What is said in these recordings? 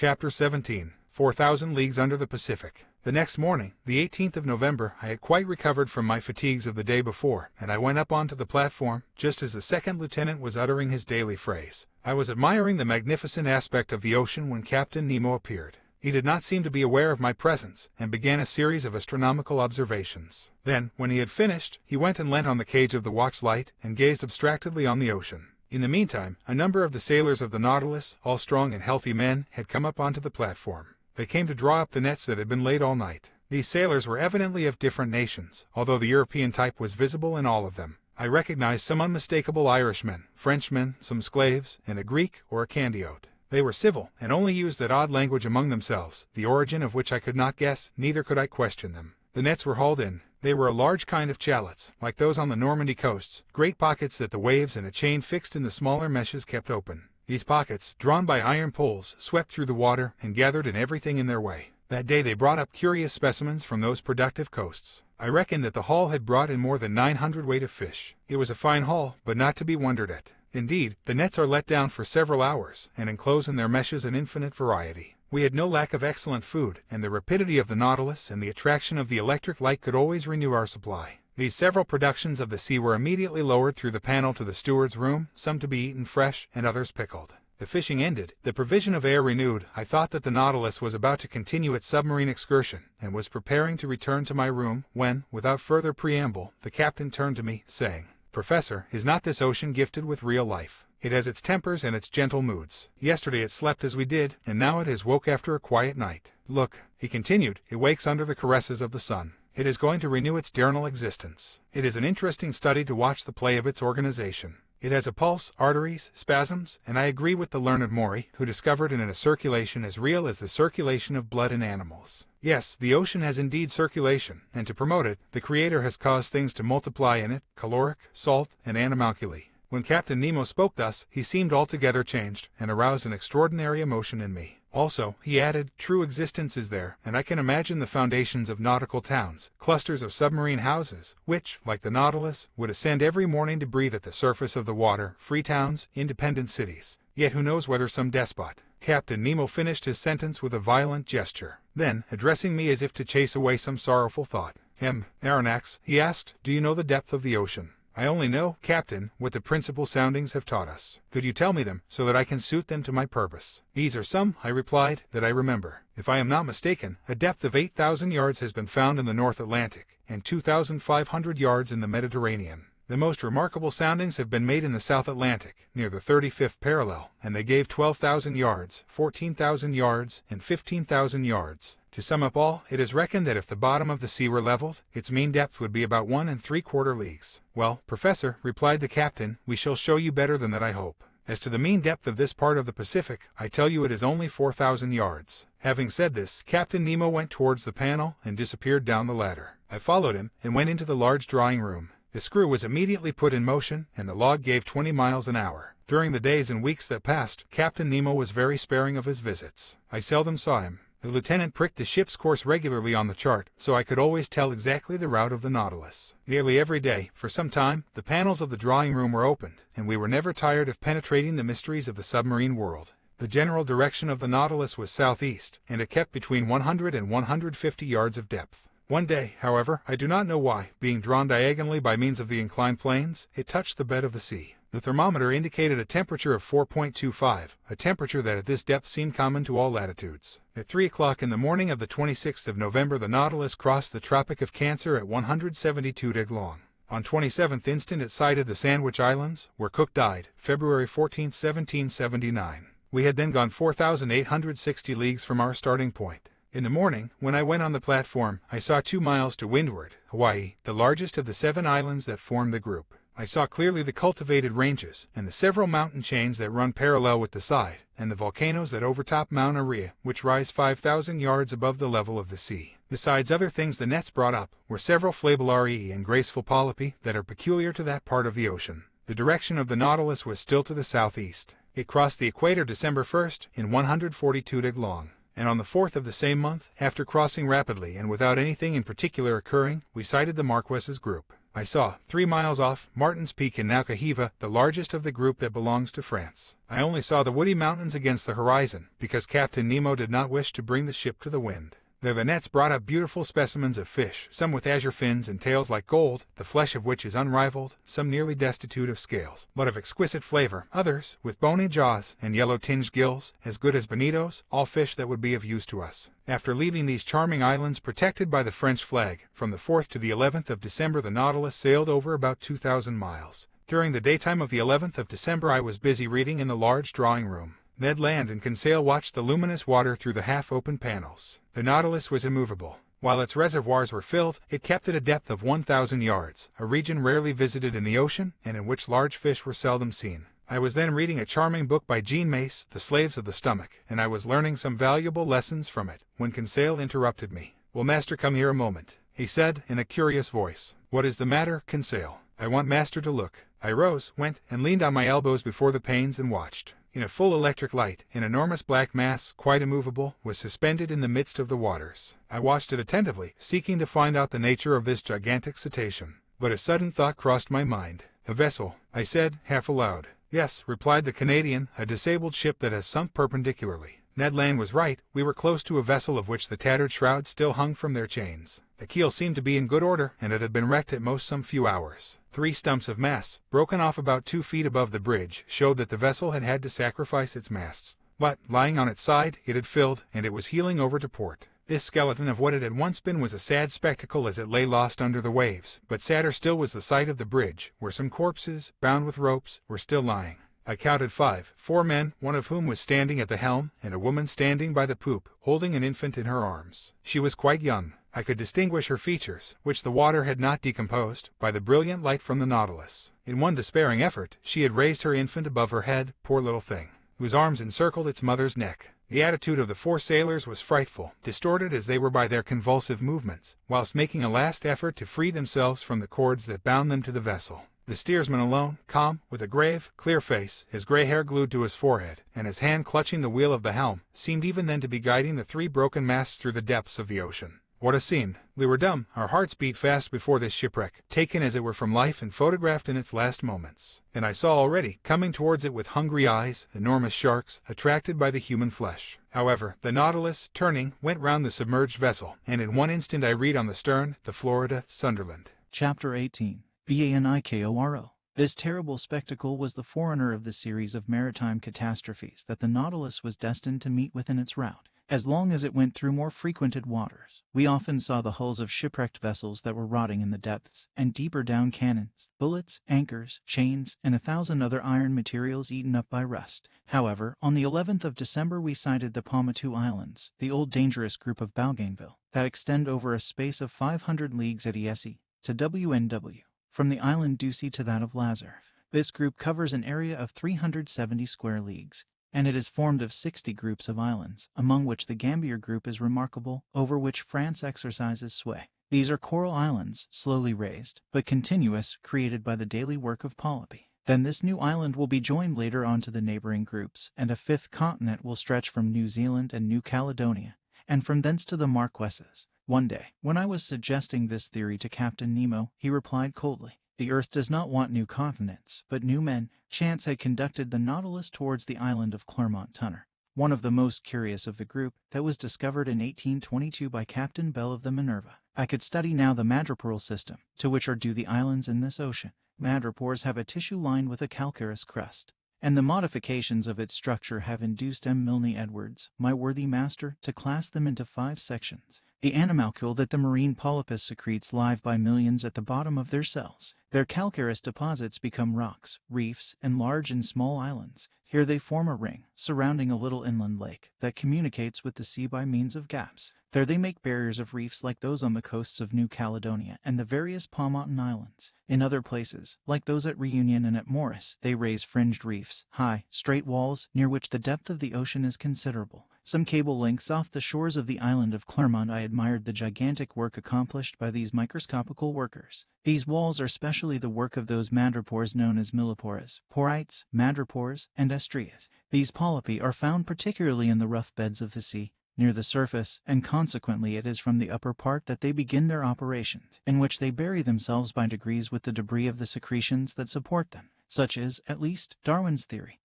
Chapter 17, 4,000 Leagues Under the Pacific. The next morning, the 18th of November, I had quite recovered from my fatigues of the day before, and I went up onto the platform, just as the second lieutenant was uttering his daily phrase. I was admiring the magnificent aspect of the ocean when Captain Nemo appeared. He did not seem to be aware of my presence, and began a series of astronomical observations. Then, when he had finished, he went and leant on the cage of the watchlight, and gazed abstractedly on the ocean. In the meantime, a number of the sailors of the Nautilus, all strong and healthy men, had come up onto the platform. They came to draw up the nets that had been laid all night. These sailors were evidently of different nations, although the European type was visible in all of them. I recognized some unmistakable Irishmen, Frenchmen, some Sclaves, and a Greek or a Candiote. They were civil, and only used that odd language among themselves, the origin of which I could not guess, neither could I question them. The nets were hauled in. They were a large kind of chalots, like those on the Normandy coasts, great pockets that the waves and a chain fixed in the smaller meshes kept open. These pockets, drawn by iron poles, swept through the water and gathered in everything in their way. That day they brought up curious specimens from those productive coasts. I reckon that the haul had brought in more than 900 weight of fish. It was a fine haul, but not to be wondered at. Indeed, the nets are let down for several hours, and enclose in their meshes an infinite variety. We had no lack of excellent food, and the rapidity of the Nautilus and the attraction of the electric light could always renew our supply. These several productions of the sea were immediately lowered through the panel to the steward's room, some to be eaten fresh, and others pickled. The fishing ended, the provision of air renewed, I thought that the Nautilus was about to continue its submarine excursion, and was preparing to return to my room, when, without further preamble, the captain turned to me, saying, "Professor, is not this ocean gifted with real life? It has its tempers and its gentle moods. Yesterday it slept as we did, and now it has woke after a quiet night. Look," he continued, "it wakes under the caresses of the sun. It is going to renew its diurnal existence. It is an interesting study to watch the play of its organization. It has a pulse, arteries, spasms, and I agree with the learned Maury, who discovered in it a circulation as real as the circulation of blood in animals. Yes, the ocean has indeed circulation, and to promote it, the Creator has caused things to multiply in it, caloric, salt, and animalculae." When Captain Nemo spoke thus, he seemed altogether changed, and aroused an extraordinary emotion in me. Also, he added, "True existence is there, and I can imagine the foundations of nautical towns, clusters of submarine houses, which, like the Nautilus, would ascend every morning to breathe at the surface of the water, free towns, independent cities. Yet who knows whether some despot—" Captain Nemo finished his sentence with a violent gesture. Then, addressing me as if to chase away some sorrowful thought, "Aronnax," he asked, "do you know the depth of the ocean?" "I only know, Captain, what the principal soundings have taught us." "Could you tell me them, so that I can suit them to my purpose?" "These are some," I replied, "that I remember. If I am not mistaken, a depth of 8,000 yards has been found in the North Atlantic, and 2,500 yards in the Mediterranean. The most remarkable soundings have been made in the South Atlantic, near the 35th parallel, and they gave 12,000 yards, 14,000 yards, and 15,000 yards. To sum up all, it is reckoned that if the bottom of the sea were leveled, its mean depth would be about 1 3/4 leagues. "Well, Professor," replied the captain, "we shall show you better than that, I hope. As to the mean depth of this part of the Pacific, I tell you it is only 4,000 yards. Having said this, Captain Nemo went towards the panel and disappeared down the ladder. I followed him, and went into the large drawing room. The screw was immediately put in motion, and the log gave 20 miles an hour. During the days and weeks that passed, Captain Nemo was very sparing of his visits. I seldom saw him. The lieutenant pricked the ship's course regularly on the chart, so I could always tell exactly the route of the Nautilus. Nearly every day, for some time, the panels of the drawing room were opened, and we were never tired of penetrating the mysteries of the submarine world. The general direction of the Nautilus was southeast, and it kept between 100 and 150 yards of depth. One day, however, I do not know why, being drawn diagonally by means of the inclined planes, it touched the bed of the sea. The thermometer indicated a temperature of 4.25, a temperature that at this depth seemed common to all latitudes. At 3 o'clock in the morning of the 26th of November the Nautilus crossed the Tropic of Cancer at 172° long. On 27th instant it sighted the Sandwich Islands, where Cook died, February 14, 1779. We had then gone 4,860 leagues from our starting point. In the morning, when I went on the platform, I saw 2 miles to windward, Hawaii, the largest of the 7 islands that form the group. I saw clearly the cultivated ranges, and the several mountain chains that run parallel with the side, and the volcanoes that overtop Mount Aria, which rise 5,000 yards above the level of the sea. Besides other things the nets brought up, were several flabellarii and graceful polypi that are peculiar to that part of the ocean. The direction of the Nautilus was still to the southeast. It crossed the equator December 1st, in 142° long. And on the 4th of the same month, after crossing rapidly and without anything in particular occurring, we sighted the Marquesas group. I saw, 3 miles off, Martin's Peak in Naukahiva, the largest of the group that belongs to France. I only saw the woody mountains against the horizon, because Captain Nemo did not wish to bring the ship to the wind. There the nets brought up beautiful specimens of fish, some with azure fins and tails like gold, the flesh of which is unrivaled, some nearly destitute of scales, but of exquisite flavor, others, with bony jaws and yellow-tinged gills, as good as bonitos, all fish that would be of use to us. After leaving these charming islands protected by the French flag, from the 4th to the 11th of December the Nautilus sailed over about 2,000 miles. During the daytime of the 11th of December I was busy reading in the large drawing room. Ned Land and Conseil watched the luminous water through the half-open panels. The Nautilus was immovable. While its reservoirs were filled, it kept at a depth of 1,000 yards, a region rarely visited in the ocean, and in which large fish were seldom seen. I was then reading a charming book by Jean Mace, The Slaves of the Stomach, and I was learning some valuable lessons from it, when Conseil interrupted me. "Will master come here a moment?" he said, in a curious voice. "What is the matter, Conseil?" "I want master to look." I rose, went, and leaned on my elbows before the panes and watched. In a full electric light, an enormous black mass, quite immovable, was suspended in the midst of the waters. I watched it attentively, seeking to find out the nature of this gigantic cetacean. But a sudden thought crossed my mind. "A vessel," I said, half aloud. "Yes," replied the Canadian, "a disabled ship that has sunk perpendicularly." Ned Land was right. We were close to a vessel of which the tattered shrouds still hung from their chains. The keel seemed to be in good order, and it had been wrecked at most some few hours. 3 stumps of masts, broken off about 2 feet above the bridge, showed that the vessel had had to sacrifice its masts. But, lying on its side, it had filled, and it was heeling over to port. This skeleton of what it had once been was a sad spectacle as it lay lost under the waves, but sadder still was the sight of the bridge, where some corpses, bound with ropes, were still lying. I counted 5, 4 men, one of whom was standing at the helm, and a woman standing by the poop, holding an infant in her arms. She was quite young. I could distinguish her features, which the water had not decomposed, by the brilliant light from the Nautilus. In one despairing effort, she had raised her infant above her head, poor little thing, whose arms encircled its mother's neck. The attitude of the 4 sailors was frightful, distorted as they were by their convulsive movements, whilst making a last effort to free themselves from the cords that bound them to the vessel. The steersman alone, calm, with a grave, clear face, his gray hair glued to his forehead, and his hand clutching the wheel of the helm, seemed even then to be guiding the 3 broken masts through the depths of the ocean. What a scene! We were dumb, our hearts beat fast before this shipwreck, taken as it were from life and photographed in its last moments. And I saw already, coming towards it with hungry eyes, enormous sharks, attracted by the human flesh. However, the Nautilus, turning, went round the submerged vessel, and in one instant I read on the stern, the Florida Sunderland. Chapter 18. BANIKORO. This terrible spectacle was the forerunner of the series of maritime catastrophes that the Nautilus was destined to meet with in its route. As long as it went through more frequented waters, we often saw the hulls of shipwrecked vessels that were rotting in the depths, and deeper down cannons, bullets, anchors, chains, and 1,000 other iron materials eaten up by rust. However, on the 11th of December we sighted the Paumotu Islands, the old dangerous group of Bougainville, that extend over a space of 500 leagues at ESE to WNW, from the island Ducie to that of Lazare. This group covers an area of 370 square leagues, and it is formed of 60 groups of islands, among which the Gambier group is remarkable, over which France exercises sway. These are coral islands, slowly raised, but continuous, created by the daily work of polypi. Then this new island will be joined later on to the neighboring groups, and a 5th continent will stretch from New Zealand and New Caledonia, and from thence to the Marquesas. One day, when I was suggesting this theory to Captain Nemo, he replied coldly, "The Earth does not want new continents, but new men." Chance had conducted the Nautilus towards the island of Clermont-Tonnerre, one of the most curious of the group, that was discovered in 1822 by Captain Bell of the Minerva. I could study now the madreporal system, to which are due the islands in this ocean. Madrepores have a tissue lined with a calcareous crust, and the modifications of its structure have induced M. Milne Edwards, my worthy master, to class them into 5 sections. The animalcule that the marine polypus secretes live by millions at the bottom of their cells. Their calcareous deposits become rocks, reefs, and large and small islands. Here they form a ring, surrounding a little inland lake, that communicates with the sea by means of gaps. There they make barriers of reefs like those on the coasts of New Caledonia and the various Paumotan Islands. In other places, like those at Reunion and at Morris, they raise fringed reefs, high, straight walls, near which the depth of the ocean is considerable. Some cable lengths off the shores of the island of Clermont I admired the gigantic work accomplished by these microscopical workers. These walls are specially the work of those madrepores known as millipores, porites, madrepores, and estrias. These polypi are found particularly in the rough beds of the sea, near the surface, and consequently it is from the upper part that they begin their operations, in which they bury themselves by degrees with the debris of the secretions that support them. Such is, at least, Darwin's theory,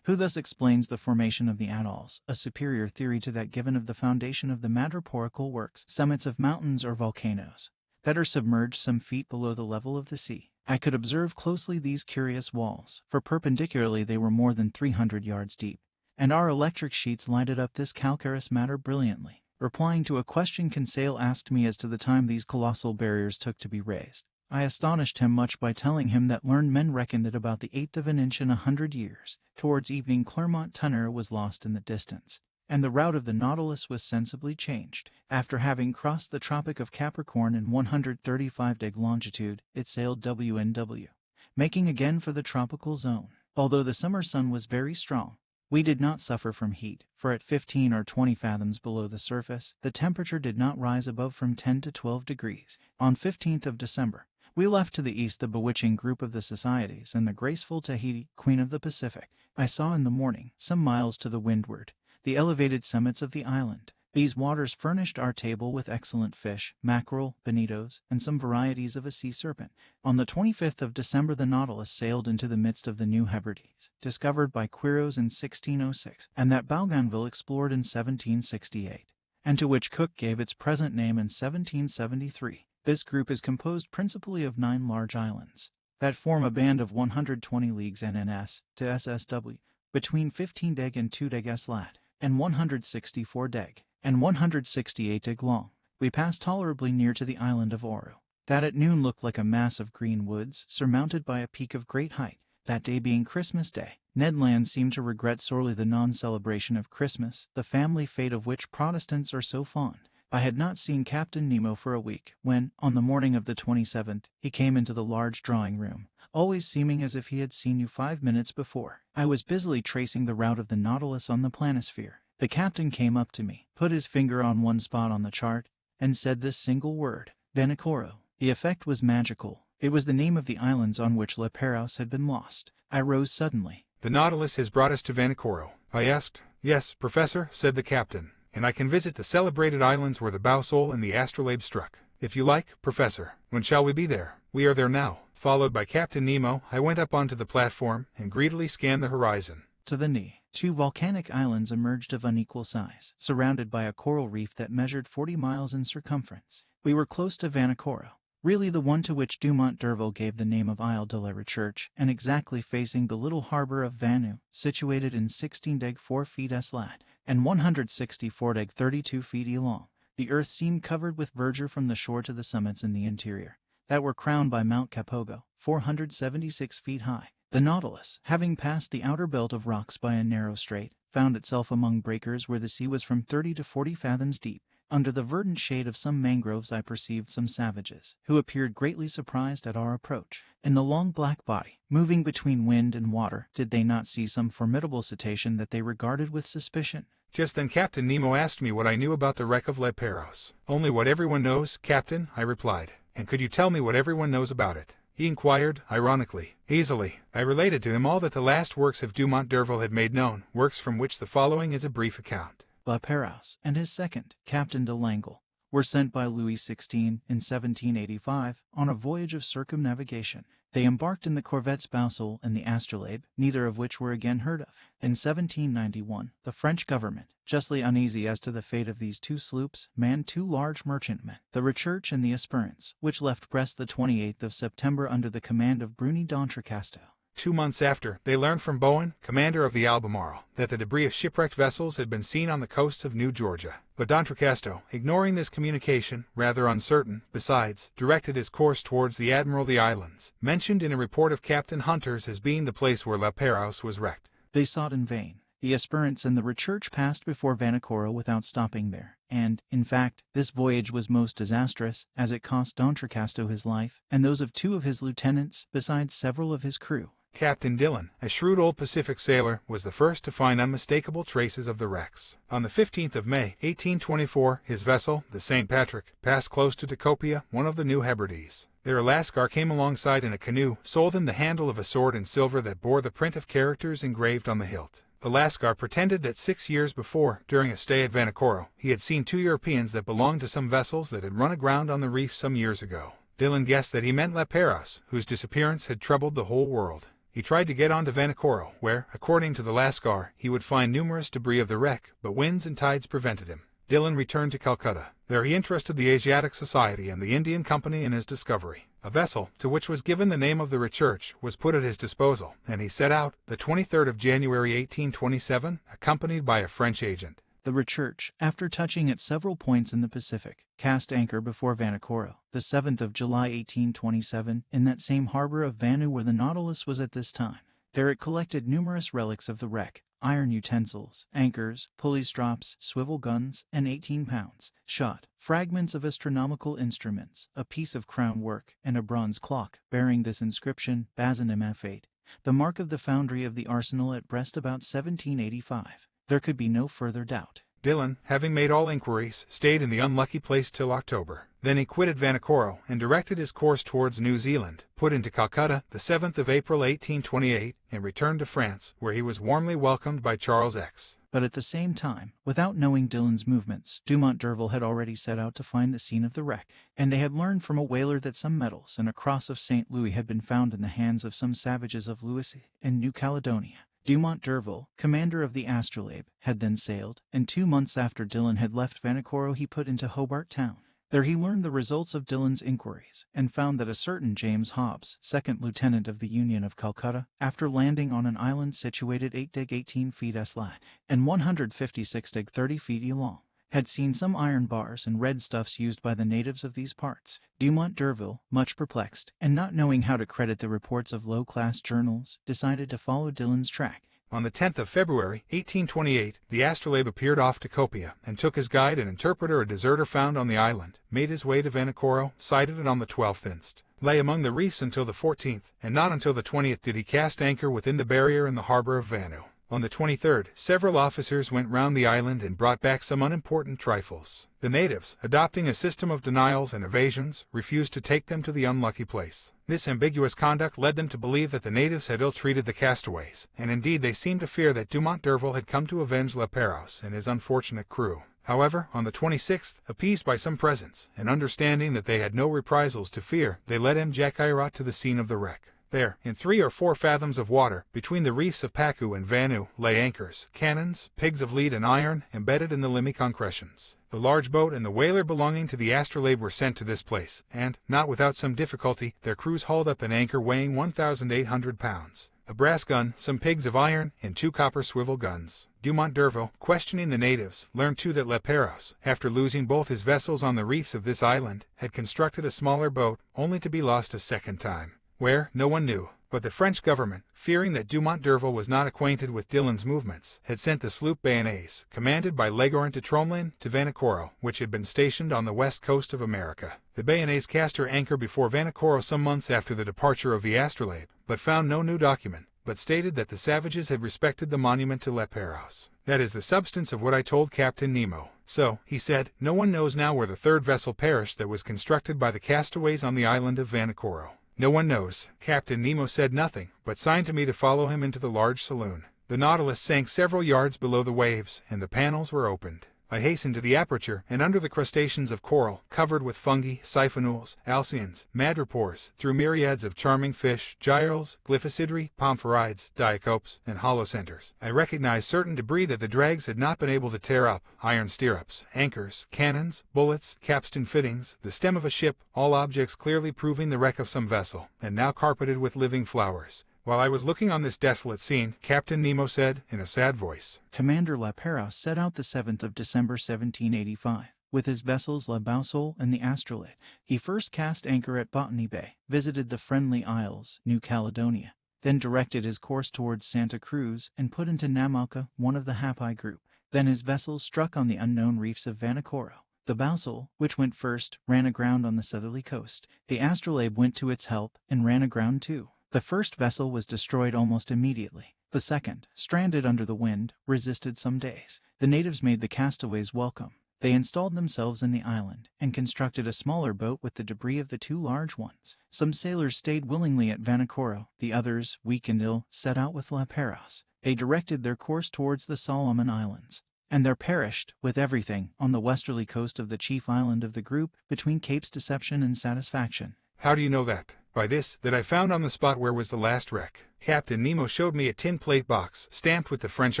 who thus explains the formation of the atolls, a superior theory to that given of the foundation of the madreporical works, summits of mountains or volcanoes, that are submerged some feet below the level of the sea. I could observe closely these curious walls, for perpendicularly they were more than 300 yards deep, and our electric sheets lighted up this calcareous matter brilliantly. Replying to a question Conseil asked me as to the time these colossal barriers took to be raised, I astonished him much by telling him that learned men reckoned it about the 1/8 of an inch in 100 years. Towards evening Clermont-Tonnerre was lost in the distance, and the route of the Nautilus was sensibly changed. After having crossed the Tropic of Capricorn in 135° longitude, it sailed WNW, making again for the tropical zone. Although the summer sun was very strong, we did not suffer from heat, for at 15 or 20 fathoms below the surface, the temperature did not rise above from 10 to 12 degrees. On 15th of December, we left to the east the bewitching group of the Societies and the graceful Tahiti, Queen of the Pacific. I saw in the morning, some miles to the windward, the elevated summits of the island. These waters furnished our table with excellent fish, mackerel, bonitos, and some varieties of a sea serpent. On the 25th of December the Nautilus sailed into the midst of the New Hebrides, discovered by Quiros in 1606, and that Bougainville explored in 1768, and to which Cook gave its present name in 1773. This group is composed principally of 9 large islands, that form a band of 120 leagues NNS to SSW, between 15 deg and 2 deg S lat, and 164 deg, and 168 deg long. We passed tolerably near to the island of Oru, that at noon looked like a mass of green woods surmounted by a peak of great height. That day being Christmas Day, Ned Land seemed to regret sorely the non-celebration of Christmas, the family fate of which Protestants are so fond. I had not seen Captain Nemo for a week, when, on the morning of the 27th, he came into the large drawing-room, always seeming as if he had seen you 5 minutes before. I was busily tracing the route of the Nautilus on the planisphere. The captain came up to me, put his finger on one spot on the chart, and said this single word, Vanikoro. The effect was magical. It was the name of the islands on which Le Perros had been lost. I rose suddenly. "The Nautilus has brought us to Vanikoro?" I asked. "Yes, Professor," said the captain, "and I can visit the celebrated islands where the Bowsole and the Astrolabe struck. If you like, Professor." "When shall we be there?" "We are there now." Followed by Captain Nemo, I went up onto the platform and greedily scanned the horizon. To the knee, 2 volcanic islands emerged of unequal size, surrounded by a coral reef that measured 40 miles in circumference. We were close to Vanikoro, really the one to which Dumont d'Urville gave the name of Isle de la Recherche, and exactly facing the little harbor of Vanu, situated in 16 deg 4 feet S lat, and 164 deg 32 feet E long. The earth seemed covered with verdure from the shore to the summits in the interior, that were crowned by Mount Capogo, 476 feet high. The Nautilus, having passed the outer belt of rocks by a narrow strait, found itself among breakers where the sea was from 30 to 40 fathoms deep. Under the verdant shade of some mangroves I perceived some savages, who appeared greatly surprised at our approach. In the long black body, moving between wind and water, did they not see some formidable cetacean that they regarded with suspicion? Just then Captain Nemo asked me what I knew about the wreck of Le Perros. "Only what everyone knows, Captain," I replied. "And could you tell me what everyone knows about it?" He inquired, ironically. "Easily." I related to him all that the last works of Dumont d'Urville had made known, works from which the following is a brief account. Le Perros and his second, Captain de Langle, were sent by Louis XVI in 1785 on a voyage of circumnavigation. They embarked in the corvettes Bowsole and the Astrolabe, neither of which were again heard of. In 1791, the French government, justly uneasy as to the fate of these 2 sloops, manned 2 large merchantmen, the Recherche and the Esperance, which left Brest the 28th of September under the command of Bruni d'Entrecasteaux. 2 months after, they learned from Bowen, commander of the Albemarle, that the debris of shipwrecked vessels had been seen on the coasts of New Georgia. But D'Entrecasteaux, ignoring this communication, rather uncertain, besides, directed his course towards the Admiralty Islands, mentioned in a report of Captain Hunter's as being the place where Le Perros was wrecked. They sought in vain. The Esperance and the Recherche passed before Vanikoro without stopping there, and, in fact, this voyage was most disastrous, as it cost D'Entrecasteaux his life, and those of 2 of his lieutenants, besides several of his crew. Captain Dillon, a shrewd old Pacific sailor, was the first to find unmistakable traces of the wrecks. On the 15th of May, 1824, his vessel, the St. Patrick, passed close to Tacopia, one of the New Hebrides. There a Lascar came alongside in a canoe, sold him the handle of a sword in silver that bore the print of characters engraved on the hilt. The Lascar pretended that 6 years before, during a stay at Vanikoro, he had seen 2 Europeans that belonged to some vessels that had run aground on the reef some years ago. Dillon guessed that he meant Leperos, whose disappearance had troubled the whole world. He tried to get on to Vanikoro, where, according to the Lascar, he would find numerous debris of the wreck, but winds and tides prevented him. Dillon returned to Calcutta. There he interested the Asiatic Society and the Indian Company in his discovery. A vessel, to which was given the name of the Roadtrip, was put at his disposal, and he set out, the 23rd of January 1827, accompanied by a French agent. The Roadtrip, after touching at several points in the Pacific, cast anchor before Vanikoro, the 7th of July 1827, in that same harbor of Vanu where the Nautilus was at this time. There it collected numerous relics of the wreck: iron utensils, anchors, pulley strops, swivel guns, and 18 pounds shot, fragments of astronomical instruments, a piece of crown work, and a bronze clock bearing this inscription: Bazanim F8, the mark of the foundry of the arsenal at Brest about 1785. There could be no further doubt. Dillon, having made all inquiries, stayed in the unlucky place till October. Then he quitted Vanikoro and directed his course towards New Zealand, put into Calcutta the 7th of April 1828, and returned to France, where he was warmly welcomed by Charles X. But at the same time, without knowing Dillon's movements, Dumont d'Urville had already set out to find the scene of the wreck, and they had learned from a whaler that some medals and a cross of St. Louis had been found in the hands of some savages of Louisy and New Caledonia. Dumont d'Urville, commander of the Astrolabe, had then sailed, and 2 months after Dillon had left Vanikoro he put into Hobart Town. There he learned the results of Dillon's inquiries, and found that a certain James Hobbs, 2nd lieutenant of the Union of Calcutta, after landing on an island situated 8-18 feet lat and 156-30 feet long, had seen some iron bars and red stuffs used by the natives of these parts. Dumont d'Urville, much perplexed, and not knowing how to credit the reports of low-class journals, decided to follow Dillon's track. On the 10th of February, 1828, the Astrolabe appeared off Tocopia, and took as guide and interpreter a deserter found on the island, made his way to Vanikoro, sighted it on the 12th inst., lay among the reefs until the 14th, and not until the 20th did he cast anchor within the barrier in the harbor of Vanu. On the 23rd, several officers went round the island and brought back some unimportant trifles. The natives, adopting a system of denials and evasions, refused to take them to the unlucky place. This ambiguous conduct led them to believe that the natives had ill-treated the castaways, and indeed they seemed to fear that Dumont d'Urville had come to avenge Leperos and his unfortunate crew. However, on the 26th, appeased by some presents, and understanding that they had no reprisals to fear, they led M. Jacquirot to the scene of the wreck. There, in 3 or 4 fathoms of water, between the reefs of Pacu and Vanu, lay anchors, cannons, pigs of lead and iron, embedded in the limy concretions. The large boat and the whaler belonging to the Astrolabe were sent to this place, and, not without some difficulty, their crews hauled up an anchor weighing 1,800 pounds, a brass gun, some pigs of iron, and 2 copper swivel guns. Dumont d'Urville, questioning the natives, learned too that Leperos, after losing both his vessels on the reefs of this island, had constructed a smaller boat, only to be lost a second time. Where, no one knew, but the French government, fearing that Dumont d'Urville was not acquainted with Dillon's movements, had sent the sloop Bayonnaise, commanded by Legorin de Tromelin, to Vanikoro, which had been stationed on the west coast of America. The Bayonnaise cast her anchor before Vanikoro some months after the departure of the Astrolabe, but found no new document, but stated that the savages had respected the monument to Leperos. That is the substance of what I told Captain Nemo. So, he said, no one knows now where the 3rd vessel perished that was constructed by the castaways on the island of Vanikoro. No one knows. Captain Nemo said nothing, but signed to me to follow him into the large saloon. The Nautilus sank several yards below the waves, and the panels were opened. I hastened to the aperture, and under the crustaceans of coral, covered with fungi, siphonules, alcyons, madrepores, through myriads of charming fish, gyres, glyphosidri, pomphorides, diacopes, and holocenters, I recognized certain debris that the drags had not been able to tear up: iron stirrups, anchors, cannons, bullets, capstan fittings, the stem of a ship, all objects clearly proving the wreck of some vessel, and now carpeted with living flowers. While I was looking on this desolate scene, Captain Nemo said, in a sad voice, Commander Leperos set out the 7th of December 1785, with his vessels La Boussole and the Astrolabe. He first cast anchor at Botany Bay, visited the Friendly Isles, New Caledonia, then directed his course towards Santa Cruz and put into Namalca, one of the Happy group. Then his vessels struck on the unknown reefs of Vanikoro. The Boussole, which went first, ran aground on the southerly coast. The Astrolabe went to its help and ran aground too. The first vessel was destroyed almost immediately. The second, stranded under the wind, resisted some days. The natives made the castaways welcome. They installed themselves in the island, and constructed a smaller boat with the debris of the 2 large ones. Some sailors stayed willingly at Vanikoro. The others, weak and ill, set out with Leperos. They directed their course towards the Solomon Islands, and there perished, with everything, on the westerly coast of the chief island of the group, between Capes Deception and Satisfaction. How do you know that? By this, that I found on the spot where was the last wreck. Captain Nemo showed me a tin plate box, stamped with the French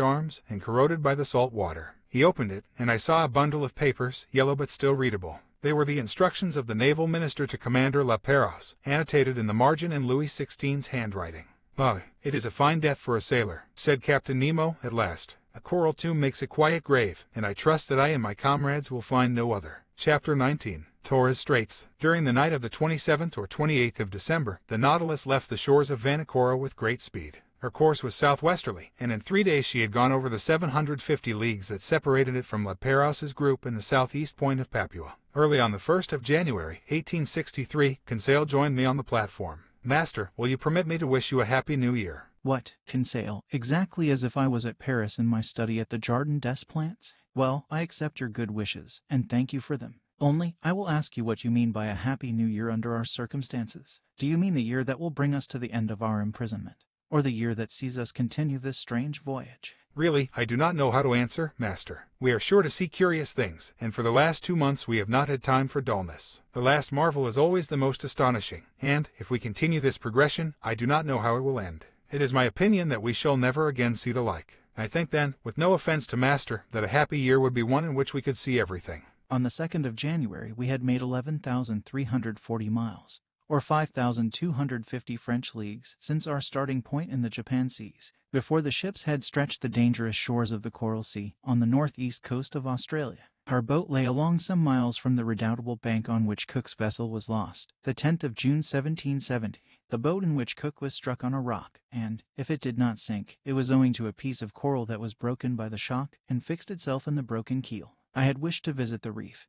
arms, and corroded by the salt water. He opened it, and I saw a bundle of papers, yellow but still readable. They were the instructions of the naval minister to Commander La Pérouse, annotated in the margin in Louis XVI's handwriting. "Ah, it is a fine death for a sailor," said Captain Nemo at last. "A coral tomb makes a quiet grave, and I trust that I and my comrades will find no other." Chapter 19. Torres Straits. During the night of the 27th or 28th of December, the Nautilus left the shores of Vanikoro with great speed. Her course was southwesterly, and in 3 days she had gone over the 750 leagues that separated it from La Pérouse's group in the southeast point of Papua. Early on the 1st of January, 1863, Conseil joined me on the platform. "Master, will you permit me to wish you a happy new year?" What, Conseil? Exactly as if I was at Paris in my study at the Jardin des Plantes? Well, I accept your good wishes, and thank you for them. Only, I will ask you what you mean by a happy new year under our circumstances. Do you mean the year that will bring us to the end of our imprisonment? Or the year that sees us continue this strange voyage? Really, I do not know how to answer, master. We are sure to see curious things, and for the last 2 months we have not had time for dullness. The last marvel is always the most astonishing, and, if we continue this progression, I do not know how it will end. It is my opinion that we shall never again see the like. I think then, with no offense to master, that a happy year would be one in which we could see everything. On the 2nd of January we had made 11,340 miles, or 5,250 French leagues, since our starting point in the Japan seas, before the ships had stretched the dangerous shores of the Coral Sea on the northeast coast of Australia. Our boat lay along some miles from the redoubtable bank on which Cook's vessel was lost. The 10th of June 1770, the boat in which Cook was struck on a rock, and, if it did not sink, it was owing to a piece of coral that was broken by the shock and fixed itself in the broken keel. I had wished to visit the reef,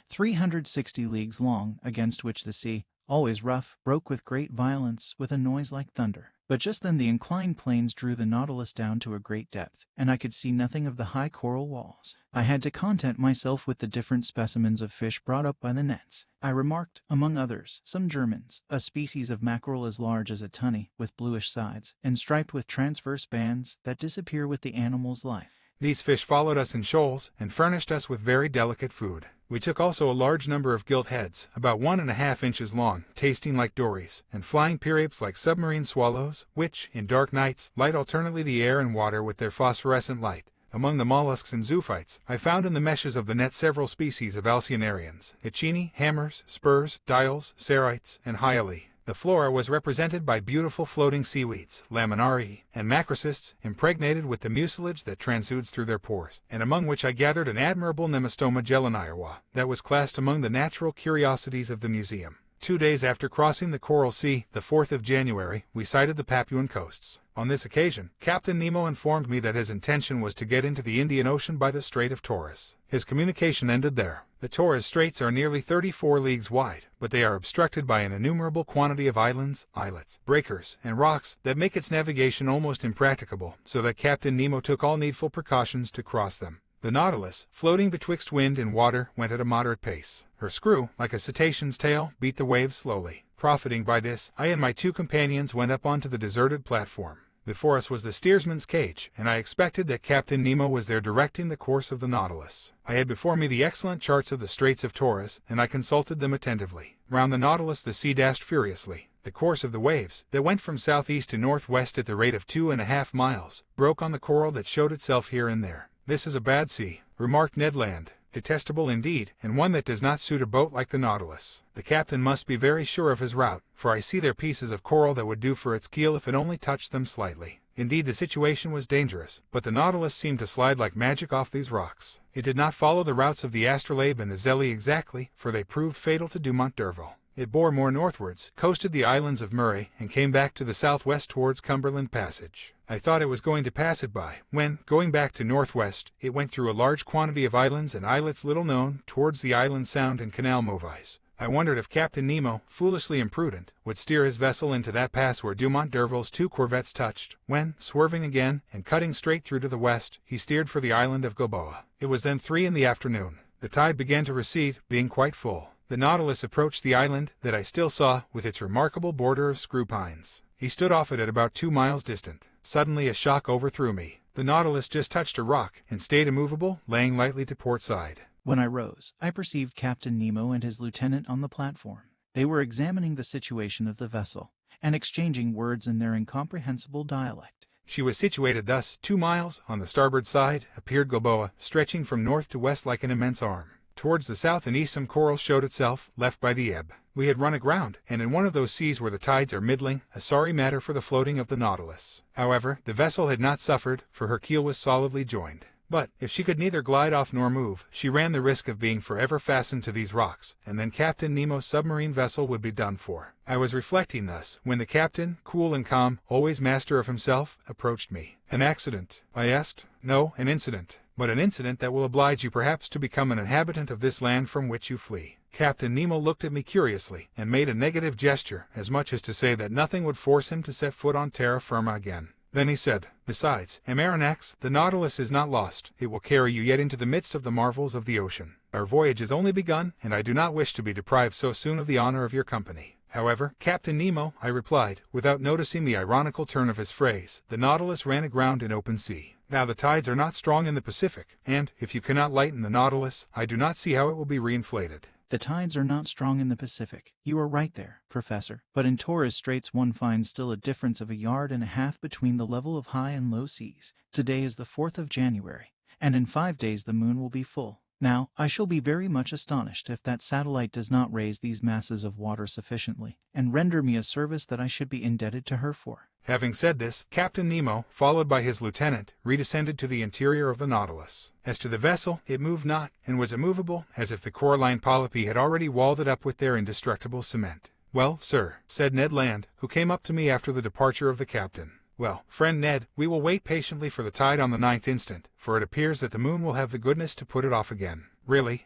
360 leagues long, against which the sea, always rough, broke with great violence, with a noise like thunder. But just then the inclined planes drew the Nautilus down to a great depth, and I could see nothing of the high coral walls. I had to content myself with the different specimens of fish brought up by the nets. I remarked, among others, some Germans, a species of mackerel as large as a tunny, with bluish sides, and striped with transverse bands that disappear with the animal's life. These fish followed us in shoals, and furnished us with very delicate food. We took also a large number of gilt heads, about 1½ inches long, tasting like dories, and flying periapes like submarine swallows, which, in dark nights, light alternately the air and water with their phosphorescent light. Among the mollusks and zoophytes, I found in the meshes of the net several species of alcynarians, echini, hammers, spurs, dials, cerites, and hyalae. The flora was represented by beautiful floating seaweeds, laminarii, and macrocysts, impregnated with the mucilage that transudes through their pores, and among which I gathered an admirable Nemastoma geloniowa that was classed among the natural curiosities of the museum. 2 days after crossing the Coral Sea, the 4th of January, we sighted the Papuan coasts. On this occasion, Captain Nemo informed me that his intention was to get into the Indian Ocean by the Strait of Torres. His communication ended there. The Torres Straits are nearly 34 leagues wide, but they are obstructed by an innumerable quantity of islands, islets, breakers, and rocks that make its navigation almost impracticable, so that Captain Nemo took all needful precautions to cross them. The Nautilus, floating betwixt wind and water, went at a moderate pace. Her screw, like a cetacean's tail, beat the waves slowly. Profiting by this, I and my 2 companions went up onto the deserted platform. Before us was the steersman's cage, and I expected that Captain Nemo was there directing the course of the Nautilus. I had before me the excellent charts of the Straits of Torres, and I consulted them attentively. Round the Nautilus the sea dashed furiously. The course of the waves, that went from southeast to northwest at the rate of 2½ miles, broke on the coral that showed itself here and there. "This is a bad sea," remarked Ned Land. "Detestable indeed, and one that does not suit a boat like the Nautilus. The captain must be very sure of his route, for I see there pieces of coral that would do for its keel if it only touched them slightly." Indeed, the situation was dangerous, but the Nautilus seemed to slide like magic off these rocks. It did not follow the routes of the Astrolabe and the Zélie exactly, for they proved fatal to Dumont d'Urville. It bore more northwards, coasted the islands of Murray, and came back to the southwest towards Cumberland Passage. I thought it was going to pass it by, when, going back to northwest, it went through a large quantity of islands and islets little known, towards the Island Sound and Canal Mauvaise. I wondered if Captain Nemo, foolishly imprudent, would steer his vessel into that pass where Dumont d'Urville's 2 corvettes touched, when, swerving again, and cutting straight through to the west, he steered for the island of Gilboa. It was then 3 in the afternoon. The tide began to recede, being quite full. The Nautilus approached the island that I still saw, with its remarkable border of screw pines. He stood off it at about 2 miles distant. Suddenly a shock overthrew me. The Nautilus just touched a rock and stayed immovable, laying lightly to port side. When I rose, I perceived Captain Nemo and his lieutenant on the platform. They were examining the situation of the vessel and exchanging words in their incomprehensible dialect. She was situated thus: 2 miles on the starboard side appeared Gilboa, stretching from north to west like an immense arm. Towards the south and east some coral showed itself, left by the ebb. We had run aground, and in one of those seas where the tides are middling, a sorry matter for the floating of the Nautilus. However, the vessel had not suffered, for her keel was solidly joined. But, if she could neither glide off nor move, she ran the risk of being forever fastened to these rocks, and then Captain Nemo's submarine vessel would be done for. I was reflecting thus, when the captain, cool and calm, always master of himself, approached me. "An accident?" I asked. "No, an incident. But an incident that will oblige you perhaps to become an inhabitant of this land from which you flee." Captain Nemo looked at me curiously, and made a negative gesture, as much as to say that nothing would force him to set foot on terra firma again. Then he said, "Besides, Amaranax, the Nautilus is not lost. It will carry you yet into the midst of the marvels of the ocean. Our voyage has only begun, and I do not wish to be deprived so soon of the honor of your company." "However, Captain Nemo," I replied, without noticing the ironical turn of his phrase, "the Nautilus ran aground in open sea. Now the tides are not strong in the Pacific, and, if you cannot lighten the Nautilus, I do not see how it will be reinflated." The tides are not strong in the Pacific. You are right there, Professor. But in Torres Straits one finds still a difference of 1.5 yards between the level of high and low seas. Today is the 4th of January, and in 5 days the moon will be full. Now, I shall be very much astonished if that satellite does not raise these masses of water sufficiently, and render me a service that I should be indebted to her for. Having said this, Captain Nemo, followed by his lieutenant, redescended to the interior of the Nautilus. As to the vessel, it moved not, and was immovable, as if the coralline polypi had already walled it up with their indestructible cement. "Well, sir," said Ned Land, who came up to me after the departure of the captain. "Well, friend Ned, we will wait patiently for the tide on the 9th instant, for it appears that the moon will have the goodness to put it off again." Really,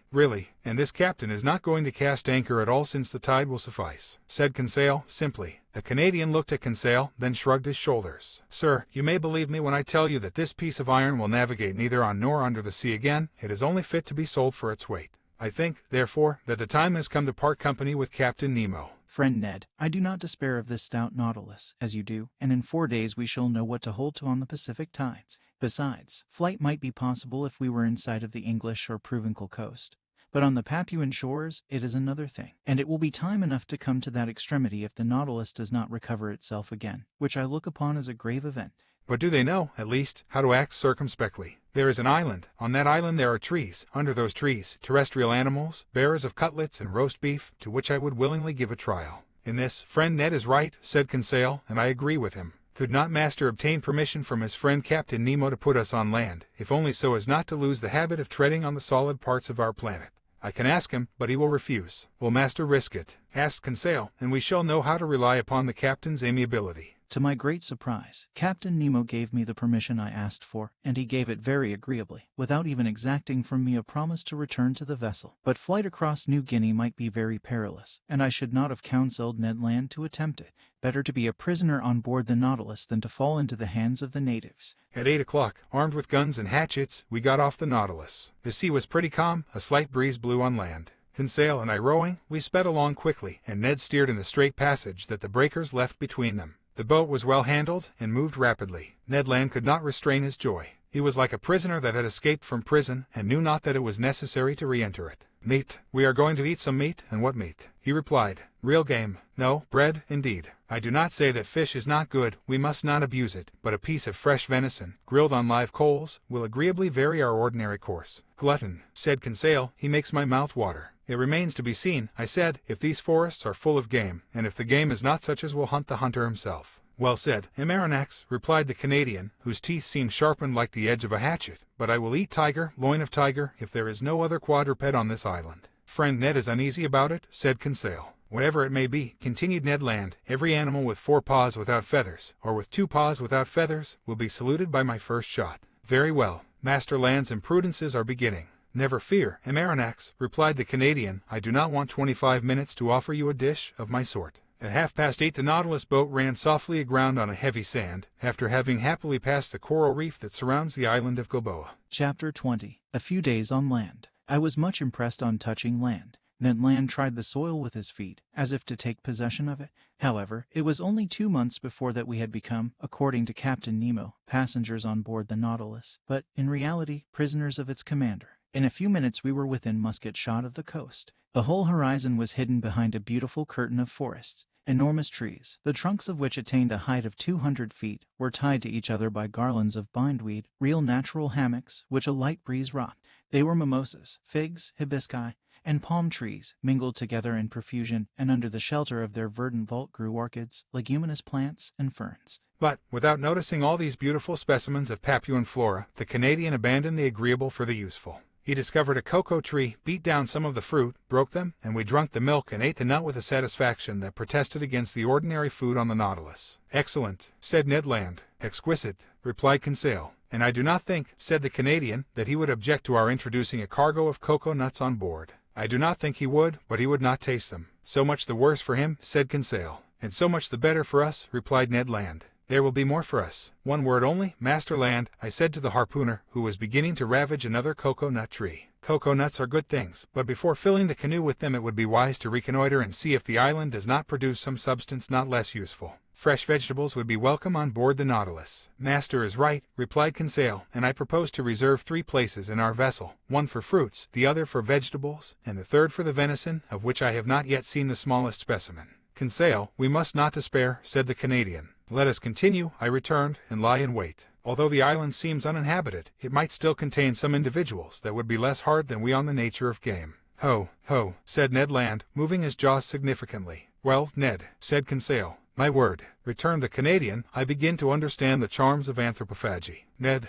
and this captain is not going to cast anchor at all, since the tide will suffice," said Conseil, simply. The Canadian looked at Conseil, then shrugged his shoulders. "Sir, you may believe me when I tell you that this piece of iron will navigate neither on nor under the sea again. It is only fit to be sold for its weight. I think, therefore, that the time has come to part company with Captain Nemo." Friend Ned, I do not despair of this stout Nautilus, as you do, and in 4 days we shall know what to hold to on the Pacific tides. Besides, flight might be possible if we were in sight of the English or Provencal coast. But on the Papuan shores, it is another thing, and it will be time enough to come to that extremity if the Nautilus does not recover itself again, which I look upon as a grave event. But do they know, at least, how to act circumspectly? There is an island. On that island there are trees. Under those trees, terrestrial animals, bearers of cutlets and roast beef, to which I would willingly give a trial. In this, friend Ned is right, said Conseil, and I agree with him. Could not master obtain permission from his friend Captain Nemo to put us on land, if only so as not to lose the habit of treading on the solid parts of our planet? I can ask him, but he will refuse. Will master risk it? Asked Conseil, and we shall know how to rely upon the captain's amiability. To my great surprise, Captain Nemo gave me the permission I asked for, and he gave it very agreeably, without even exacting from me a promise to return to the vessel. But flight across New Guinea might be very perilous, and I should not have counseled Ned Land to attempt it. Better to be a prisoner on board the Nautilus than to fall into the hands of the natives. At 8 o'clock, armed with guns and hatchets, we got off the Nautilus. The sea was pretty calm, a slight breeze blew on land. Conseil and I rowing, we sped along quickly, and Ned steered in the straight passage that the breakers left between them. The boat was well handled, and moved rapidly. Ned Land could not restrain his joy. He was like a prisoner that had escaped from prison, and knew not that it was necessary to re-enter it. "Meat. We are going to eat some meat, and what meat?" he replied. "Real game. No, bread, indeed. I do not say that fish is not good, we must not abuse it, but a piece of fresh venison, grilled on live coals, will agreeably vary our ordinary course." "Glutton," said Conseil, "he makes my mouth water." "It remains to be seen," I said, "if these forests are full of game, and if the game is not such as will hunt the hunter himself." "Well said, Amaranax," replied the Canadian, whose teeth seemed sharpened like the edge of a hatchet, "but I will eat tiger, loin of tiger, if there is no other quadruped on this island." "Friend Ned is uneasy about it," said Conseil. "Whatever it may be," continued Ned Land, "every animal with 4 paws without feathers, or with 2 paws without feathers, will be saluted by my first shot." "Very well. Master Land's imprudences are beginning." "Never fear, Amaranax," replied the Canadian, "I do not want 25 minutes to offer you a dish of my sort." At 8:30 the Nautilus boat ran softly aground on a heavy sand, after having happily passed the coral reef that surrounds the island of Gilboa. Chapter 20. A few days on land. I was much impressed on touching land. Ned Land tried the soil with his feet, as if to take possession of it. However, it was only 2 months before that we had become, according to Captain Nemo, passengers on board the Nautilus, but, in reality, prisoners of its commander. In a few minutes we were within musket shot of the coast. The whole horizon was hidden behind a beautiful curtain of forests. Enormous trees, the trunks of which attained a height of 200 feet, were tied to each other by garlands of bindweed, real natural hammocks, which a light breeze rocked. They were mimosas, figs, hibisci, and palm trees, mingled together in profusion, and under the shelter of their verdant vault grew orchids, leguminous plants, and ferns. But, without noticing all these beautiful specimens of Papuan flora, the Canadian abandoned the agreeable for the useful. He discovered a cocoa tree, beat down some of the fruit, broke them, and we drank the milk and ate the nut with a satisfaction that protested against the ordinary food on the Nautilus. "Excellent," said Ned Land. "Exquisite," replied Conseil. "And I do not think," said the Canadian, "that he would object to our introducing a cargo of cocoa nuts on board." "I do not think he would, but he would not taste them." "So much the worse for him," said Conseil. "And so much the better for us," replied Ned Land. "There will be more for us." "One word only, Master Land," I said to the harpooner, who was beginning to ravage another cocoa nut tree. "Cocoa nuts are good things, but before filling the canoe with them it would be wise to reconnoiter and see if the island does not produce some substance not less useful. Fresh vegetables would be welcome on board the Nautilus." "Master is right," replied Conseil, "and I propose to reserve 3 places in our vessel, one for fruits, the other for vegetables, and the third for the venison, of which I have not yet seen the smallest specimen." "Conseil, we must not despair," said the Canadian. "Let us continue," I returned, "and lie in wait. Although the island seems uninhabited, it might still contain some individuals that would be less hard than we on the nature of game." "Ho, ho," said Ned Land, moving his jaws significantly. "Well, Ned," said Conseil. "My word," returned the Canadian, "I begin to understand the charms of anthropophagy." Ned,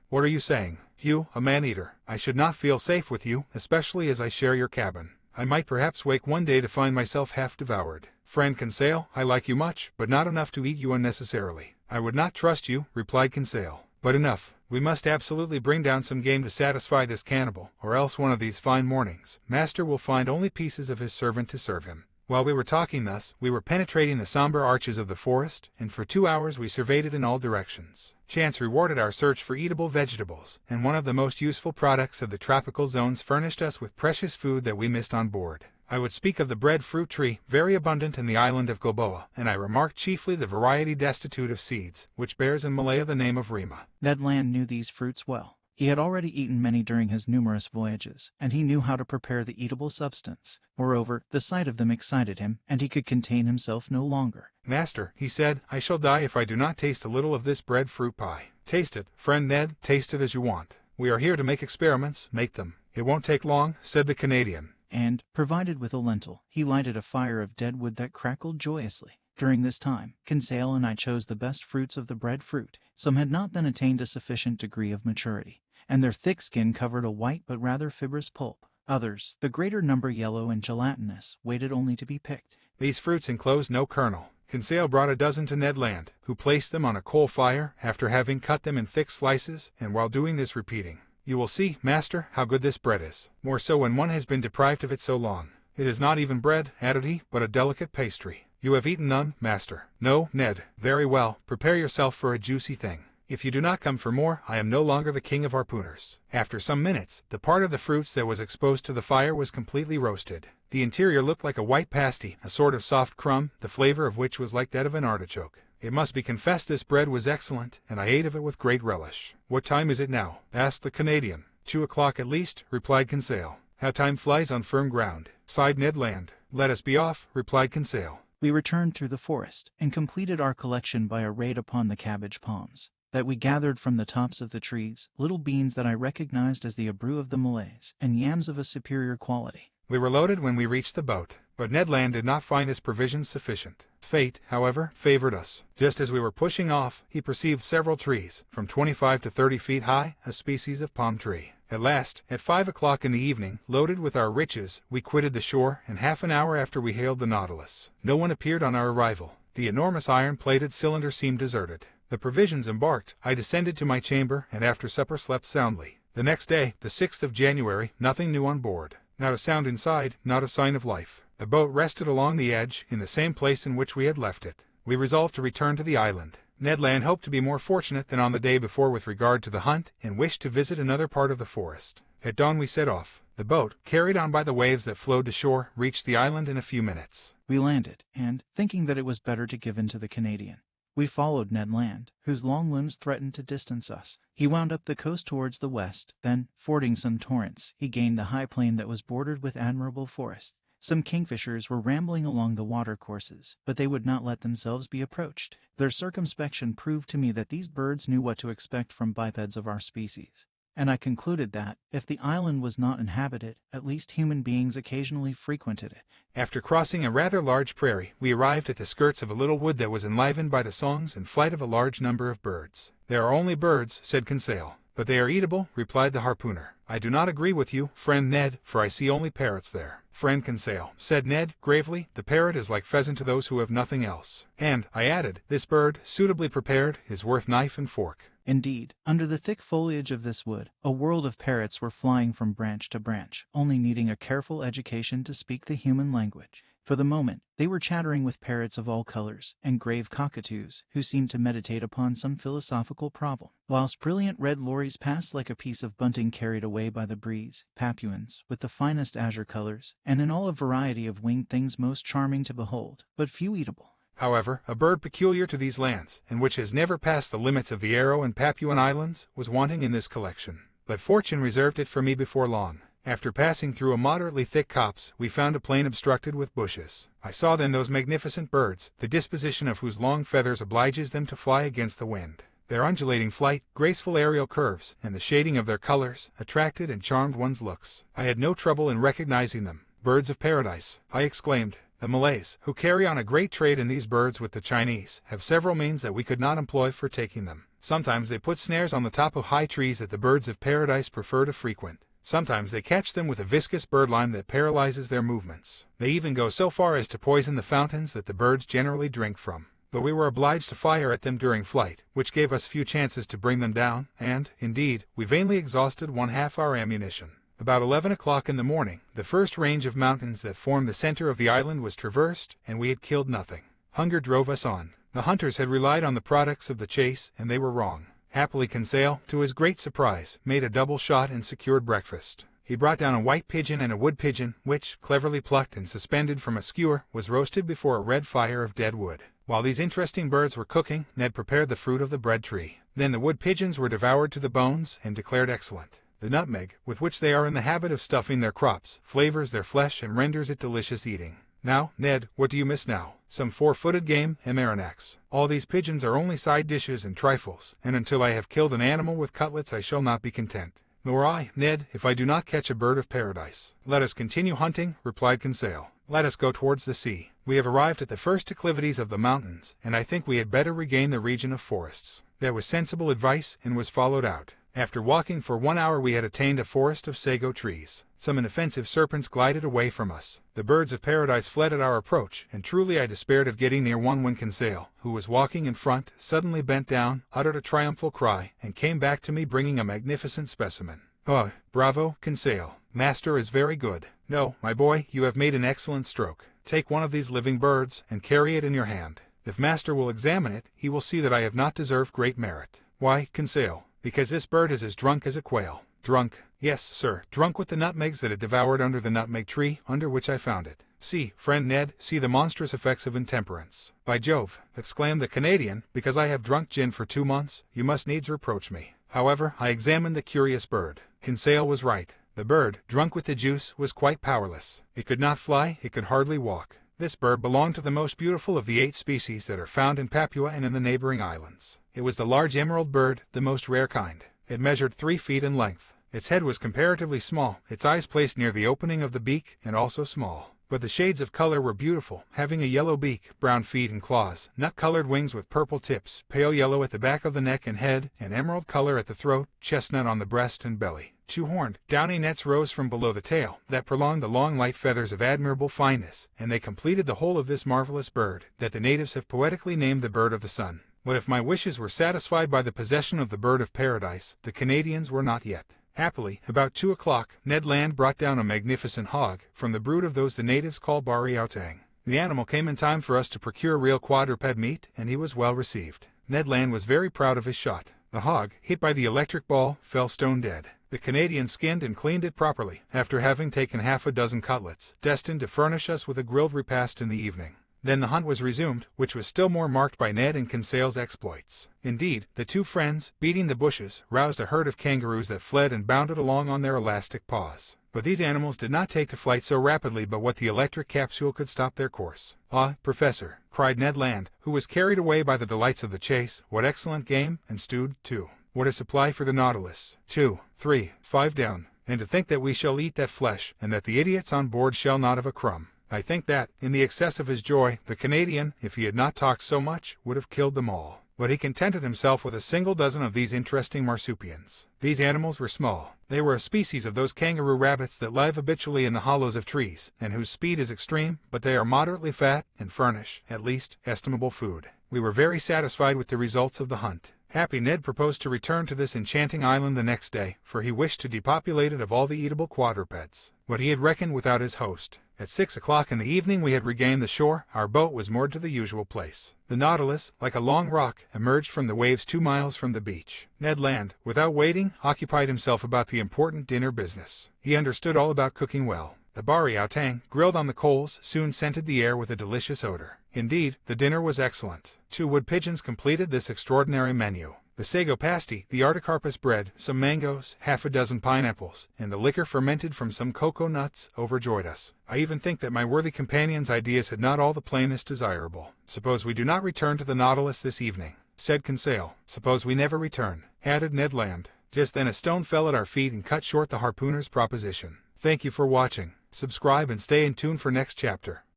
what are you saying? You, a man-eater. I should not feel safe with you, especially as I share your cabin. I might perhaps wake one day to find myself half devoured. Friend Conseil, I like you much, but not enough to eat you unnecessarily." "I would not trust you," replied Conseil. "But enough. We must absolutely bring down some game to satisfy this cannibal, or else one of these fine mornings, Master will find only pieces of his servant to serve him." While we were talking thus, we were penetrating the somber arches of the forest, and for 2 hours we surveyed it in all directions. Chance rewarded our search for eatable vegetables, and one of the most useful products of the tropical zones furnished us with precious food that we missed on board. I would speak of the breadfruit tree, very abundant in the island of Gilboa, and I remarked chiefly the variety destitute of seeds, which bears in Malaya the name of rima. Ned Land knew these fruits well. He had already eaten many during his numerous voyages, and he knew how to prepare the eatable substance. Moreover, the sight of them excited him, and he could contain himself no longer. "Master," he said, "I shall die if I do not taste a little of this breadfruit pie." "Taste it, friend Ned, taste it as you want. We are here to make experiments, make them. It won't take long," said the Canadian. And, provided with a lentil, he lighted a fire of dead wood that crackled joyously. During this time, Conseil and I chose the best fruits of the breadfruit. Some had not then attained a sufficient degree of maturity, and their thick skin covered a white but rather fibrous pulp. Others, the greater number yellow and gelatinous, waited only to be picked. These fruits enclosed no kernel. Conseil brought a dozen to Ned Land, who placed them on a coal fire, after having cut them in thick slices, and while doing this repeating, "You will see, Master, how good this bread is. More so when one has been deprived of it so long. It is not even bread," added he, "but a delicate pastry. You have eaten none, Master?" "No, Ned." "Very well, prepare yourself for a juicy thing. If you do not come for more, I am no longer the king of harpooners." After some minutes, the part of the fruits that was exposed to the fire was completely roasted. The interior looked like a white pasty, a sort of soft crumb, the flavor of which was like that of an artichoke. It must be confessed this bread was excellent, and I ate of it with great relish. "What time is it now?" asked the Canadian. 2 o'clock at least," replied Conseil. "How time flies on firm ground," sighed Ned Land. "Let us be off," replied Conseil. We returned through the forest, and completed our collection by a raid upon the cabbage palms that we gathered from the tops of the trees, little beans that I recognized as the abrou of the Malays, and yams of a superior quality. We were loaded when we reached the boat, but Ned Land did not find his provisions sufficient. Fate, however, favored us. Just as we were pushing off, he perceived several trees, from 25 to 30 feet high, a species of palm tree. At last, at 5 o'clock in the evening, loaded with our riches, we quitted the shore, and half an hour after we hailed the Nautilus. No one appeared on our arrival. The enormous iron-plated cylinder seemed deserted. The provisions embarked, I descended to my chamber, and after supper slept soundly. The next day, the 6th of January, nothing new on board. Not a sound inside, not a sign of life. The boat rested along the edge, in the same place in which we had left it. We resolved to return to the island. Ned Land hoped to be more fortunate than on the day before with regard to the hunt, and wished to visit another part of the forest. At dawn we set off. The boat, carried on by the waves that flowed to shore, reached the island in a few minutes. We landed, and, thinking that it was better to give in to the Canadian, we followed Ned Land, whose long limbs threatened to distance us. He wound up the coast towards the west, then, fording some torrents, he gained the high plain that was bordered with admirable forest. Some kingfishers were rambling along the watercourses, but they would not let themselves be approached. Their circumspection proved to me that these birds knew what to expect from bipeds of our species, and I concluded that, if the island was not inhabited, at least human beings occasionally frequented it. After crossing a rather large prairie, we arrived at the skirts of a little wood that was enlivened by the songs and flight of a large number of birds. "There are only birds," said Conseil. "But they are eatable," replied the harpooner. "I do not agree with you, friend Ned, for I see only parrots there." "Friend Conseil," said Ned, gravely, "the parrot is like pheasant to those who have nothing else. And," I added, "this bird, suitably prepared, is worth knife and fork." Indeed, under the thick foliage of this wood, a world of parrots were flying from branch to branch, only needing a careful education to speak the human language. For the moment, they were chattering with parrots of all colors, and grave cockatoos, who seemed to meditate upon some philosophical problem, whilst brilliant red lories passed like a piece of bunting carried away by the breeze, Papuans, with the finest azure colors, and in all a variety of winged things most charming to behold, but few eatable. However, a bird peculiar to these lands, and which has never passed the limits of the Arrow and Papuan Islands, was wanting in this collection. But fortune reserved it for me before long. After passing through a moderately thick copse, we found a plain obstructed with bushes. I saw then those magnificent birds, the disposition of whose long feathers obliges them to fly against the wind. Their undulating flight, graceful aerial curves, and the shading of their colors, attracted and charmed one's looks. I had no trouble in recognizing them. "Birds of paradise," I exclaimed. "The Malays, who carry on a great trade in these birds with the Chinese, have several means that we could not employ for taking them. Sometimes they put snares on the top of high trees that the birds of paradise prefer to frequent. Sometimes they catch them with a viscous birdlime that paralyzes their movements. They even go so far as to poison the fountains that the birds generally drink from. But we were obliged to fire at them during flight, which gave us few chances to bring them down, and, indeed, we vainly exhausted one half our ammunition. About 11 o'clock in the morning, the first range of mountains that formed the center of the island was traversed, and we had killed nothing. Hunger drove us on. The hunters had relied on the products of the chase, and they were wrong. Happily Conseil, to his great surprise, made a double shot and secured breakfast. He brought down a white pigeon and a wood pigeon, which, cleverly plucked and suspended from a skewer, was roasted before a red fire of dead wood. While these interesting birds were cooking, Ned prepared the fruit of the bread tree. Then the wood pigeons were devoured to the bones and declared excellent. The nutmeg, with which they are in the habit of stuffing their crops, flavors their flesh and renders it delicious eating. Now, Ned, what do you miss now? Some four-footed game and marinaks. All these pigeons are only side dishes and trifles, and until I have killed an animal with cutlets I shall not be content. Nor I, Ned, if I do not catch a bird of paradise. Let us continue hunting, replied Conseil. Let us go towards the sea. We have arrived at the first declivities of the mountains, and I think we had better regain the region of forests. That was sensible advice, and was followed out. After walking for 1 hour we had attained a forest of sago trees. Some inoffensive serpents glided away from us. The birds of paradise fled at our approach, and truly I despaired of getting near one when Conseil, who was walking in front, suddenly bent down, uttered a triumphal cry, and came back to me bringing a magnificent specimen. "Oh, bravo, Conseil. Master is very good. No, my boy, you have made an excellent stroke. Take one of these living birds, and carry it in your hand. If master will examine it, he will see that I have not deserved great merit." "Why, Conseil?" "Because this bird is as drunk as a quail." "Drunk?" "Yes, sir, drunk with the nutmegs that it devoured under the nutmeg tree, under which I found it. See, friend Ned, see the monstrous effects of intemperance." "By Jove," exclaimed the Canadian, "because I have drunk gin for 2 months, you must needs reproach me." However, I examined the curious bird. Conseil was right. The bird, drunk with the juice, was quite powerless. It could not fly, it could hardly walk. This bird belonged to the most beautiful of the 8 species that are found in Papua and in the neighboring islands. It was the large emerald bird, the most rare kind. It measured 3 feet in length. Its head was comparatively small, its eyes placed near the opening of the beak, and also small. But the shades of color were beautiful, having a yellow beak, brown feet and claws, nut-colored wings with purple tips, pale yellow at the back of the neck and head, and emerald color at the throat, chestnut on the breast and belly. 2 horned, downy nets rose from below the tail, that prolonged the long light feathers of admirable fineness, and they completed the whole of this marvelous bird, that the natives have poetically named the bird of the sun. But if my wishes were satisfied by the possession of the bird of paradise, the Canadians were not yet. Happily, about 2 o'clock, Ned Land brought down a magnificent hog, from the brood of those the natives call bari outang. The animal came in time for us to procure real quadruped meat, and he was well received. Ned Land was very proud of his shot. The hog, hit by the electric ball, fell stone dead. The Canadian skinned and cleaned it properly, after having taken half a dozen cutlets, destined to furnish us with a grilled repast in the evening. Then the hunt was resumed, which was still more marked by Ned and Conseil's exploits. Indeed, the two friends, beating the bushes, roused a herd of kangaroos that fled and bounded along on their elastic paws. But these animals did not take to flight so rapidly but what the electric capsule could stop their course. "Ah, Professor," cried Ned Land, who was carried away by the delights of the chase, "what excellent game, and stewed, too. What a supply for the Nautilus. 2, 3, 5 down. And to think that we shall eat that flesh, and that the idiots on board shall not have a crumb." I think that, in the excess of his joy, the Canadian, if he had not talked so much, would have killed them all. But he contented himself with a single dozen of these interesting marsupials. These animals were small. They were a species of those kangaroo rabbits that live habitually in the hollows of trees, and whose speed is extreme, but they are moderately fat, and furnish, at least, estimable food. We were very satisfied with the results of the hunt. Happy Ned proposed to return to this enchanting island the next day, for he wished to depopulate it of all the eatable quadrupeds. But he had reckoned without his host. At 6 o'clock in the evening we had regained the shore. Our boat was moored to the usual place. The Nautilus, like a long rock, emerged from the waves 2 miles from the beach. Ned Land, without waiting, occupied himself about the important dinner business. He understood all about cooking well. The bari outang, grilled on the coals, soon scented the air with a delicious odor. Indeed, the dinner was excellent. 2 wood pigeons completed this extraordinary menu. The sago pasty, the articarpus bread, some mangoes, half a dozen pineapples, and the liquor fermented from some cocoa nuts, overjoyed us. I even think that my worthy companion's ideas had not all the plainness desirable. "Suppose we do not return to the Nautilus this evening," said Conseil. "Suppose we never return," added Ned Land. Just then a stone fell at our feet and cut short the harpooner's proposition. Thank you for watching. Subscribe and stay in tune for next chapter.